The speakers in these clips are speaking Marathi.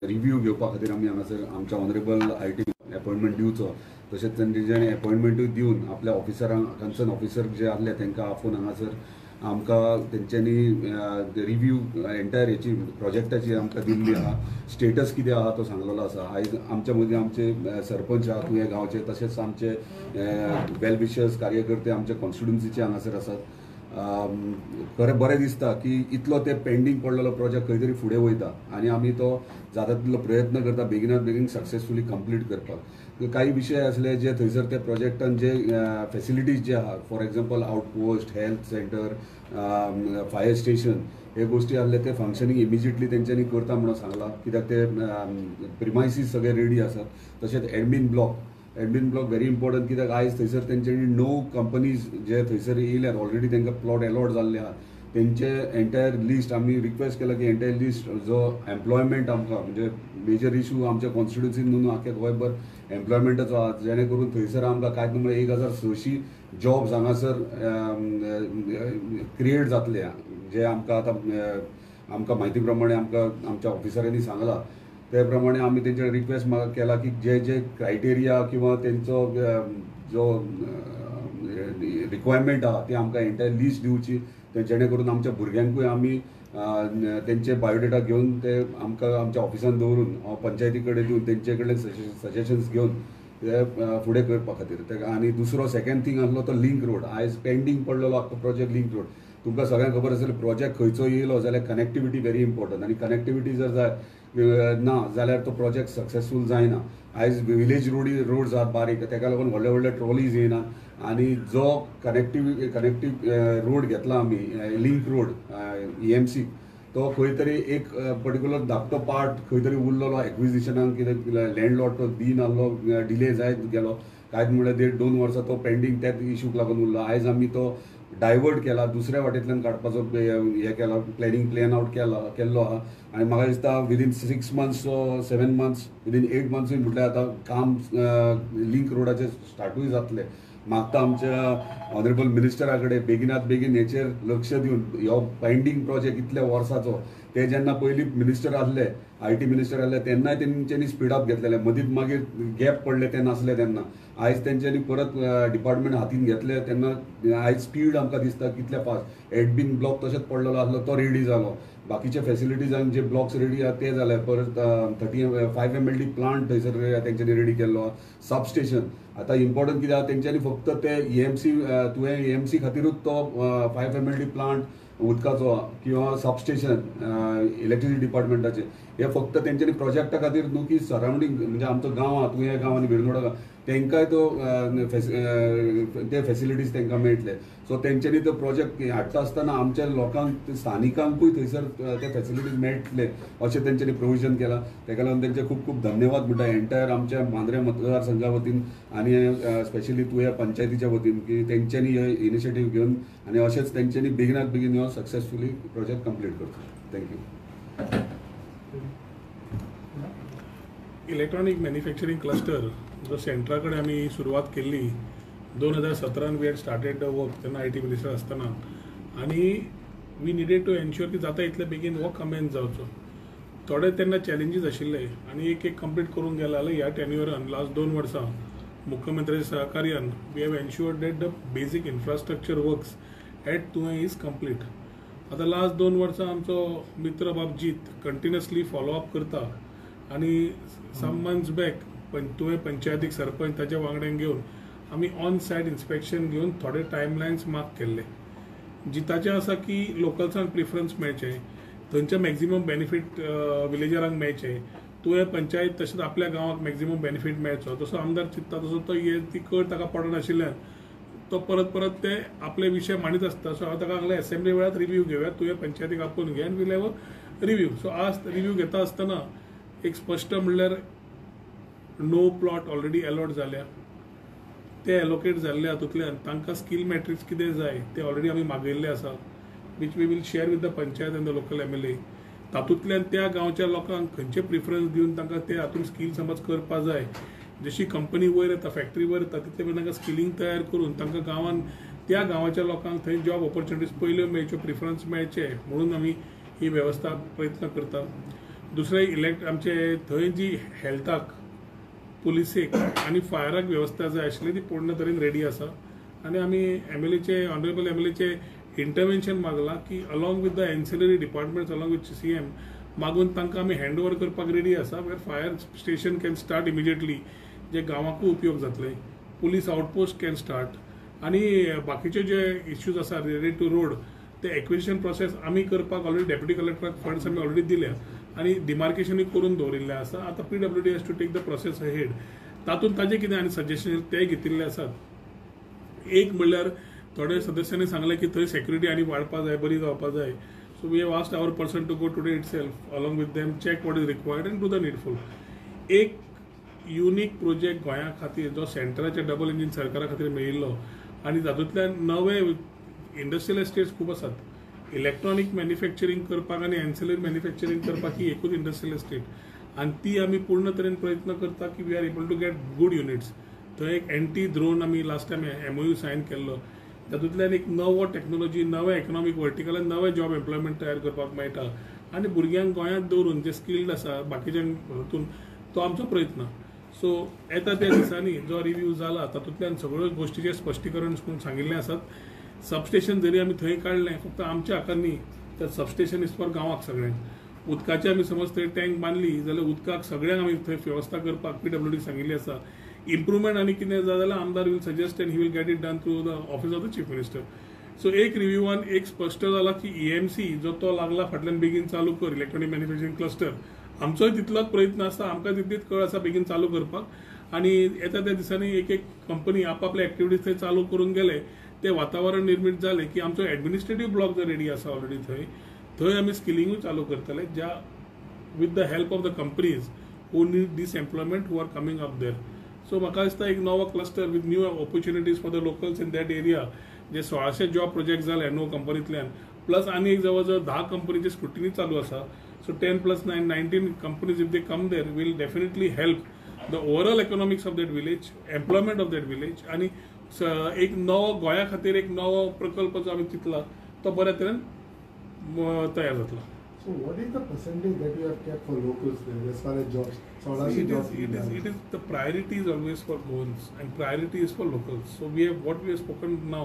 रिव्ह्यू घेवपा खातीर आमी हांगासर आमच्या ऑनरेबल आयटी अपॉयंटमेंट दिवचो, तशेंच तेंच्यांनी अपॉयंटमेंटूय दिवन आपल्या ऑफिसरांक कन्सर्न ऑफिसर जे आसले तांकां आफोवन हांगासर आमकां तेंच्यांनी रिव्ह्यू एंटायर हेची प्रोजेक्टाची आमकां दिल्ली आहा. स्टेटस कितें आहा तो सांगलेलो आसा. आयज आमच्या मदीं आमचे सरपंच आहा तुवें गांवचे, तशेंच आमचे वेल विशर्स कार्यकर्ते आमच्या कॉन्स्टिट्युन्सीचे हांगासर आसात. खरें बरें दिसता की इतलो ते पेंडींग पडलेलो प्रोजेक्ट खंय तरी फुडें वयता आनी आमी तो जाता तितलो प्रयत्न करता बेगिनात बेगीन सक्सेसफुली कंप्लीट करपाक. काही विशय असले जे थंयसर त्या प्रोजेक्टान जे फॅसिलिटीज जे आहा, for example outpost, health centre, fire station, हे गोष्टी आसले ते फंक्शनिंग इमिजिएटली तेंच्यांनी करता म्हणून सांगला. कित्याक ते प्रिमायसीस सगळे रेडी आसात. तशेंच एडमीन ब्लॉक व्हेरी इम्पॉर्टंट, कित्याक आयज थंयसर तेंच्यांनी 9 कंपनीज जे थंयसर येयल्यात ऑलरेडी, तांकां प्लॉट अलॉट जाल्ले आहा. तेंचे एंटायर लिस्ट आमी रिक्वेस्ट केला की एंटायर लिस्ट जो एम्प्लॉयमेंट आमकां म्हणजे मेजर इशू आमच्या कॉन्स्टिट्युन्सीन न्हू आख्या गोंयभर एम्प्लॉयमेंटाचो आहा, जेणे करून थंयसर आमकां कांयच न्हू 1600 जॉब्स हांगासर क्रिएट जातले, जे आमकां आतां आमकां म्हायती प्रमाणे आमकां आमच्या ऑफिसरांनी सांगला. त्या प्रमाणे आमी तेंचे रिक्वेस्ट केला की जे जे क्रायटेरिया किंवा तेंचो जो रिक्वायरमेंट आहा ती आमकां एंटायर लिस्ट दिवची, जेणे करून आमच्या भुरग्यांकूय आमी तेंचे बायोडेटा घेवन ते आमकां आमच्या ऑफिसान दवरून पंचायती कडेन दिवन तेंचे कडल्यान सजेशन्स घेवन ते फुडें करपा खातीर. आनी दुसरो सेकंड थिंग आसलो तो लिंक रोड. आयज पेंडींग पडलेलो आख्खो प्रोजेक्ट लिंक रोड. तुमकां सगळ्यांक खबर आसतली प्रोजेक्ट खंयचो येयलो जाल्यार कनेक्टिविटी व्हेरी इम्पॉर्टंट, आनी कनेक्टिविटी जर जाय ना जाल्यार तो प्रोजेक्ट सक्सेसफूल जायना. आयज विलेज रोड्स आहात बारीक, ताका लागून व्हडले व्हडले ट्रॉलीज येयना. आनी जो कनेक्टीव रोड घेतला आमी लिंक रोड EMC, तो खंय तरी एक पर्टिक्युलर धाकटो पार्ट खंय तरी उरलेलो एक्विजिशनाक, कितें लँडलॉर्ड तो दिन आसलो, डिले जायत गेलो. कांयच म्हणल्यार 1.5-2 वर्सां तो पेंडींग त्याच इशूक लागून उरलो. आयज आमी तो डायवर्ट केला, दुसऱ्या वाटेंतल्यान काडपाचो हे केला, प्लॅन आउट केल्लो आहा. आनी म्हाका दिसता within 6 months 7 months within 8 months म्हटल्यार आतां काम लिंक रोडाचें स्टार्टूय जातलें. मागता आमच्या ऑनरेबल मिनिस्टरा कडेन बेगिनात बेगीन हेचेर लक्ष दिवन हो पेंडींग प्रोजेक्ट इतल्या वर्साचो, ते जेन्ना पयलीं मिनिस्टर आसले, IT मिनिस्टर आसले, तेन्नाय तेंच्यांनी स्पीडअप घेतलेले, मदींच मागीर गॅप पडले ते नासले तेन्ना. आयज तेंच्यांनी परत डिपार्टमेंट हातीन घेतले तेन्ना आयज स्पीड आमकां दिसता कितले फास्ट. एडमिन ब्लॉक तशेंच पडलेलो आसलो, तो रेडी जालो. बाकीचे फॅसिलिटीजांक जे ब्लॉक्स रेडी आहा ते जाले. परत 35 MLD प्लांट थंयसर तेंच्यांनी रेडी केल्लो. सबस्टेशन आतां इम्पॉर्टंट कितें आहा, तेंच्यांनी फक्त ते EMC तुवें EMC खातीरूच तो 5 MLD प्लांट उदकाचो किंवा सबस्टेशन इलेक्ट्रिसिटी डिपार्टमेंटाचे, हे फक्त तेंच्यांनी प्रोजेक्टा खातीर न्हू की सरावंडींग म्हणजे आमचो गांव आहा तुवें गांव आनी बिरनोडा गांव, तांकांय तो ते फॅसिलिटीज तांकां मेळटले. सो तेंच्यांनी तो प्रोजेक्ट हाडटा आसतना आमच्या लोकांक स्थानिकांकूय थंयसर ते फॅसिलिटीज मेळटले अशें तेंच्यांनी प्रोविजन केला. ताका लागून तेंचे खूब खूब धन्यवाद म्हणटा एंटायर आमच्या मांद्रे मतदारसंघा वतीन आनी स्पेशली तुवें पंचायतीच्या वतीन की तेंच्यांनी हे इनिशिएटीव घेवन आनी अशेंच तेंच्यांनी बेगिनात बेगीन हो सक्सेसफुली प्रोजेक्ट कंप्लीट करता. थँक्यू. इलेक्ट्रॉनिक मॅन्युफॅक्चरिंग क्लस्टर जो सेंट्रा कडेन आमी सुरवात केल्ली 2017 we had started the work तेन्ना IT मिनिस्टर आसतना, आनी वी निडेड टू एन्श्योर की जाता इतले बेगीन हो कमेन्स जावचो. थोडे तेन्ना चॅलेंजीस आशिल्ले आनी एक कंप्लीट करून गेला. ह्या टेन्युअरान लास्ट 2 वर्सां मुख्यमंत्र्याच्या सहकार्यान वी हॅव एन्श्योर्ड दॅट द बेसीक इन्फ्रास्ट्रक्चर वर्क्स एट तुवें इज कंप्लीट. आतां लास्ट 2 वर्सां आमचो मित्र बाबजीत कंटिन्युअसली फॉलोअप करता आनी सम मंथ्स बॅक तुवें पंचायतीक सरपंच ताच्या वांगड्यांक घेवन आमी ऑन सायट इन्स्पेक्शन घेवन थोडे टायमलायन्स मार्क केल्ले. जिताचें आसा की लोकल्सांक प्रिफरन्स मेळचें, थंयचे मॅक्झिमम बेनिफीट विलेजरांक मेळचें, तुवें पंचायत तशेंच आपल्या गांवाक मॅक्झिमम बेनिफीट मेळचो. जसो आमदार चिंतता तसो तो ती कळ ताका पडनाशिल्ल्यान तो परत परत ते आपले विशय मांडीत आसता. सो हांव ताका सांगलें असेंब्ली वेळार रिव्ह्यू घेवया, तुवें पंचायतीक आपोवन घे आनी will have a review. So आज रिव्ह्यू घेता आसतना एक स्पश्ट म्हणल्यार 9 प्लॉट ऑलरेडी अलॉट जाल्या. ते एलोकेट जाल्ले हातूंतल्यान तांकां स्कील मॅट्रिक्स कितें जाय ते ऑलरेडी आमी मागयल्ले आसा, which we will share with the panchayat and the local MLA. तातूंतल्यान त्या गांवच्या लोकांक खंयचे प्रिफरन्स दिवन तांकां ते हातूंत स्कील समज करपा जाय, जशी कंपनी वयर येता फॅक्टरी वयर येता तितले मेरेन तांकां स्किलिंग तयार करून तांकां गांवांत त्या गांवाच्या लोकांक थंय जॉब ऑपॉर्च्युनिटीज पयल्यो मेळच्यो, प्रिफरन्स मेळचे म्हणून आमी ही वेवस्था प्रयत्न करता. दुसरें आमचे थंय जी हेल्थाक पुलिसेक आनी फायराक वेवस्था जाय आशिल्ली ती पूर्ण तरेन रेडी आसा आनी आमी एमएलएचे ऑनरेबल एमएलएचे इंटरवेन्शन मागला की along with the ancillary departments along with CM मागून तांकां आमी हँड ओवर करपाक रेडी आसा वेर fire station can start immediately जे गांवांकूय उपयोग जातले पुलीस आउटपोस्ट कॅन स्टार्ट आनी बाकीचे जे इश्यूज आसा रिलेटेड टू रोड ते एक्विजिशन प्रोसेस आमी करपाक ऑलरेडी डेप्युटी कलेक्टराक फंड्स आमी ऑलरेडी दिल्या आनी डिमार्केशनूय करून दवरिल्लें आसा आतां PWD has to take the process ahead तातूंत ताजें कितें आनी सजेशन ते घेतिल्ले आसात एक म्हणल्यार थोडे सदस्यांनी सांगलें की थंय सेक्युरिटी आनी वाडपा जाय बरी जावपा जाय so we have asked our person to go today itself along with them check what is required and do the needful एक युनीक प्रोजेक्ट गोंया खातीर जो सेंटराच्या डबल इंजीन सरकारा खातीर मेळिल्लो आनी तातूंतल्यान नवे इंडस्ट्रियल एस्टेट्स खूब आसात इलेक्ट्रॉनीक मॅन्युफॅक्चरींग करपाक आनी एन्सिलरी मॅन्युफॅक्चरींग करपाक ही एकूच इंडस्ट्रियल एस्टेट आनी ती आमी पूर्ण तरेन प्रयत्न करता की we are able to get good units थंय एक एंटी ड्रोन आमी लास्ट टायम MOU सायन केल्लो तातूंतल्यान एक नवो टॅक्नोलॉजी नवे इकॉनॉमीक वर्टिकलान नवे जॉब एम्प्लॉयमेंट तयार करपाक मेळटा आनी भुरग्यांक गोंयांत दवरून जे स्किल्ड आसा बाकीच्या हातून तो आमचो प्रयत्न सो येता त्या दिसांनी जो रिव्ह्यू जाला तातूंतल्यान सगळ्यो गोश्टीचें स्पश्टीकरण करून सांगिल्लें आसात सबस्टेशन जरी आमी थंय काडलें फक्त आमच्या हाका न्ही तर सबस्टेशन इज फॉर गांवाक सगळ्यांक उदकाची आमी समज थंय टँक बांदली जाल्यार उदकाक सगळ्यांक आमी थंय वेवस्था करपाक PWD सांगिल्ली आसा इम्प्रुवमेंट आनी कितें जाय जाल्यार आमदार will suggest and he will get it done through the office of the chief minister so एक रिव्ह्यूवान एक स्पश्ट जाला की EMC जो तो लागला फाटल्यान बेगीन चालू कर इलेक्ट्रॉनीक मॅन्युफॅक्चरींग क्लस्टर आमचोय तितलोच प्रयत्न आसा आमकां तितलीच कळ आसा बेगीन चालू करपाक आनी येता त्या दिसांनी एक एक कंपनी आपापले एक्टिविटीज थंय चालू करून गेले ते वातावरण निर्मीत जालें की आमचो एडमिनिस्ट्रेटीव ब्लॉक जो रेडी आसा ऑलरेडी थंय आमी स्किलिंगूय चालू करतले ज्या with the help of the companies who need this employment who are coming up there so म्हाका दिसता एक नवो cluster with new opportunities for the locals in that area जे 1600 जॉब प्रोजेक्ट जाले नो कंपनींतल्यान प्लस आनी एक जवळ जवळ 10 कंपनीची स्क्रुटिनी चालू आसा so 10 + 9 19 companies if they come there will definitely help the overall economics of that village employment of that village आनी एक नवो गोंया खातीर एक नवो प्रकल्प जो आमी चिंतला तो बऱ्या तरेन तयार जातलो So what is the percentage that you have kept for locals there as far as jobs? It is the priority is always for goals and priority is for locals. So what we have spoken now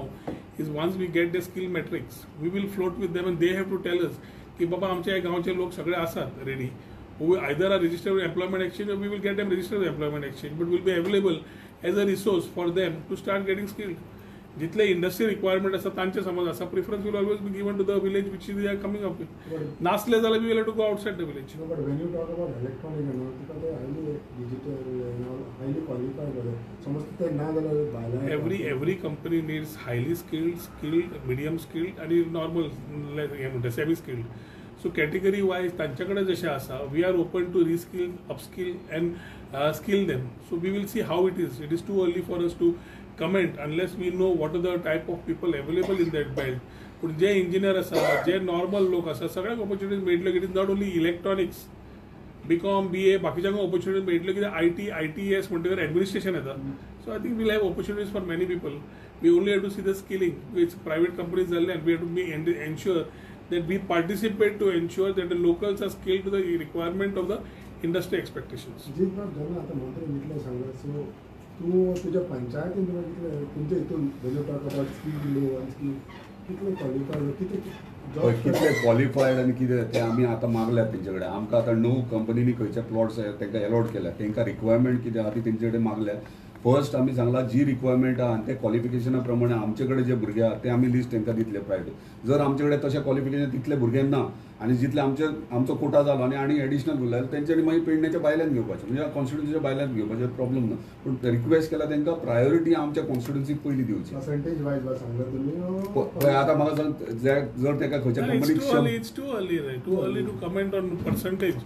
is once we get the skill metrics, we will float with them and they have to tell us कि बाबा आमच्या गांवचे लोक सगळे आसात ready who either are registered with employment exchange or we will get them registered with employment exchange but will be available as a resource for them to start getting skilled. जितले इंडस्ट्री रिक्वायरमेंट आसा तांचे समज आसा preference will always be given to the village which they are coming up with नासले जाल्यार we will to go outside the village No, but when you talk about electronic and all, because they are highly digital and all, highly qualified. समज ते ना जाल्यार भायल्या every company needs highly skilled, medium skilled आणि normal हे म्हणटा semi skilled. So category wise तांच्याकडे जशें आसा we are open to reskill, upskill and skill them. So we will see how it is. It is too early for us to comment unless we know what are the type of people available in that belt. पूण जे इंजिनियर आसा जे नॉर्मल लोक आसा सगळ्यांक ऑपॉर्च्युनिटीज मेळटल्यो it is not only electronics BCom BA बाकीच्यांक ऑपॉर्च्युनिटीज मेळटल्यो कित्याक ITS म्हणटकीर एडमिनिस्ट्रेशन येता so I think will have opportunities for many people we only have to see the skilling it's private companies जाल्ले and we have to be ensure that we participate to ensure that the locals are skilled to the requirement of the industry expectations. जी बाब जेन्ना आतां मंत्री कितले सांगला सो तूं तुज्या पंचायतीन तुका कितले तुमच्या हितून Wien you talk about skill low आनी स्कील कितले क्वॉलिफायड कितले क्वॉलिफायड आनी कितें तें आमी आतां मागल्यात तेंचे कडेन आमकां आतां णव कंपनीनी खंयचे प्लॉट्स तांकां अलॉट केल्या तांकां रिक्वायरमेंट कितें आहा ती तेंचे कडेन मागल्या फर्स्ट आमी सांगला जी रिक्वायरमेंट आहा ते क्वॉलिफिकेशना प्रमाणे आमचे कडेन जे भुरगे आहा ते आमी लिस्ट तांकां दितले प्रायवेट जर आमचे कडेन तशें क्वॉलिफिकेशन तितले भुरगे ना आनी जितले आमचो कोटा जालो आनी एडिशनल उरले तेंच्यांनी मागीर पेडण्याच्या भायल्यान घेवपाचें म्हणजे कॉन्स्टिट्युन्सीच्या भायल्यान घेवपाचें प्रॉब्लम ना पूण रिक्वेस्ट केला तांकां प्रायोरिटी आमच्या कॉन्स्टिट्युन्सीक पयली दिवची पर्संटेज वायज सांगला तुमी पळय आतां म्हाका सांग जर ताका खंयच्या कंपनीक It's too early to comment on percentage.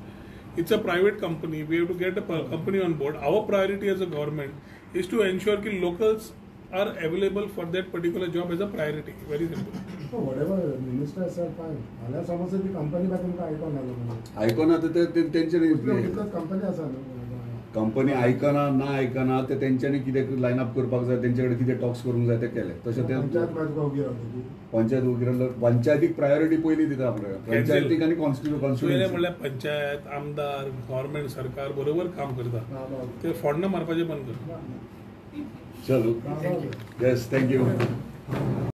It's a private company. We have to get a company on board. Our priority as a government is to ensure that locals are available for that particular job as a priority. Very simple. So whatever minister said fine. मला समज ती कंपनी बा तुमकां आयकोन आलो म्हणून आयकोना तर ते तेंचे कंपनी आसा न्हू कंपनी आयकना ना आयकना ते तेंच्यांनी कितें लायन अप करपाक जाय, तेंचे कडेन कितें टॉक्स करूंक जाय ते केले. तशें ते पंचायत मागीर तुका उगी रावतली. पंचायत वगैरे रावलो. पंचायतीक प्रायोरिटी पयली दिता आपल्याला, पंचायतीक आनी पयलें कॉन्स्टिट्युएन्सी. म्हणल्यार पंचायत आमदार गव्हर्नमेंट सरकार बरोबर काम करता, हा, हा. ते फोंडना मारपाचें बंद कर. चलो हा, हा. Yes, thank you.